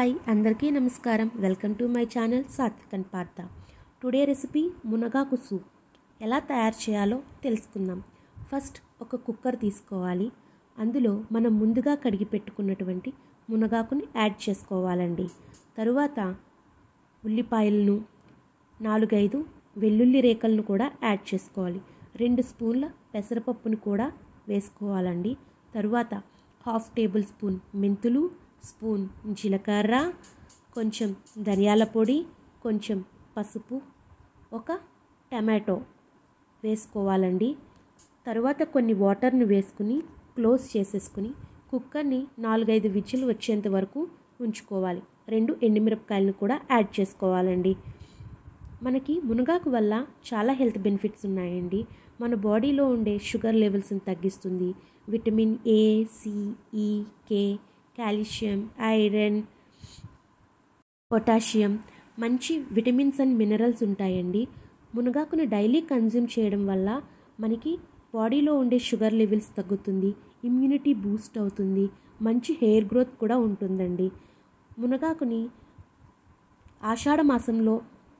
Hi అందరికీ నమస్కారం. Welcome to my channel Satvik and Partha. Today recipe మునగాకు సూప్. ఎలా తయారు చేయాలో తెలుసుకుందాం. ఫస్ట్ ఒక కుక్కర్ తీసుకోవాలి. అందులో మనం ముందుగా కడిగి పెట్టుకున్నటువంటి మునగాకుని యాడ్ చేసుకోవాలండి. తరువాత ఉల్లిపాయలను 4-5 వెల్లుల్లి రేకలను కూడా యాడ్ చేసుకోవాలి. 2 స్పూన్ల పెసరపప్పును కూడా వేసుకోవాలండి. తరువాత 1/2 టేబుల్ స్పూన్ మెంతులు, స్పూన్ జీలకర్ర, కొంచెం ధనియాల పొడి, కొంచెం పసుపు, ఒక టమాటో వేసుకోవాలండి. తరువాత కొన్ని వాటర్ని వేసుకుని క్లోజ్ చేసేసుకుని కుక్కర్ని 4-5 విజిల్ వచ్చేంత వరకు ఉంచుకోవాలి. 2 ఎండుమిరపకాయలను కూడా యాడ్ చేసుకోవాలండి. మనకి మునగాకు వల్ల చాలా హెల్త్ బెనిఫిట్స్ ఉన్నాయండి. మన బాడీలో ఉండే షుగర్ లెవెల్స్ని తగ్గిస్తుంది. విటమిన్ ఏ, సి, ఈ, కే, కాల్షియం, ఐరన్, పొటాషియం, మంచి విటమిన్స్ అండ్ మినరల్స్ ఉంటాయండి. మునగాకుని డైలీ కన్జ్యూమ్ చేయడం వల్ల మనకి బాడీలో ఉండే షుగర్ లెవెల్స్ తగ్గుతుంది, ఇమ్యూనిటీ బూస్ట్ అవుతుంది, మంచి హెయిర్ గ్రోత్ కూడా ఉంటుందండి. మునగాకుని ఆషాఢ మాసంలో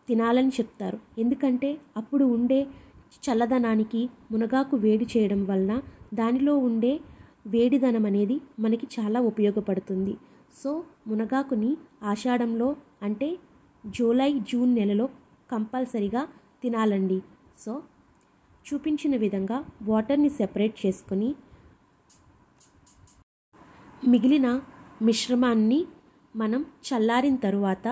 తినాలని చెప్తారు. ఎందుకంటే అప్పుడు ఉండే చల్లదనానికి మునగాకు వేడి చేయడం వలన దానిలో ఉండే వేడిదనం అనేది మనకి చాలా ఉపయోగపడుతుంది. సో మునగాకుని ఆషాఢంలో అంటే జూలై, జూన్ నెలలో కంపల్సరిగా తినాలండి. సో చూపించిన విధంగా వాటర్ని సెపరేట్ చేసుకొని మిగిలిన మిశ్రమాన్ని మనం చల్లారిన తరువాత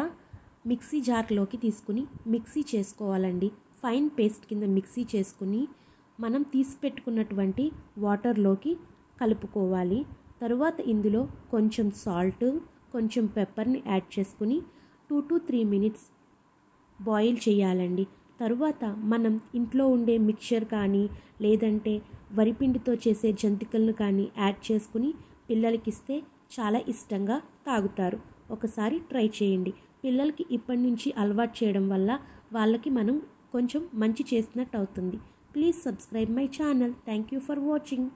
మిక్సీ జార్లోకి తీసుకుని మిక్సీ చేసుకోవాలండి. ఫైన్ పేస్ట్ కింద మిక్సీ చేసుకుని మనం తీసి పెట్టుకున్నటువంటి వాటర్లోకి కలుపుకోవాలి. తరువాత ఇందులో కొంచెం సాల్ట్, కొంచెం పెప్పర్ని యాడ్ చేసుకుని 2 to 3 minutes బాయిల్ చేయాలండి. తరువాత మనం ఇంట్లో ఉండే మిక్చర్ కానీ లేదంటే వరిపిండితో చేసే జంతికలను కానీ యాడ్ చేసుకుని పిల్లలకి ఇస్తే చాలా ఇష్టంగా తాగుతారు. ఒకసారి ట్రై చేయండి. పిల్లలకి ఇప్పటి నుంచి అలవాటు చేయడం వల్ల వాళ్ళకి మనం కొంచెం మంచి చేసినట్టు అవుతుంది. Please subscribe my channel. Thank you for watching.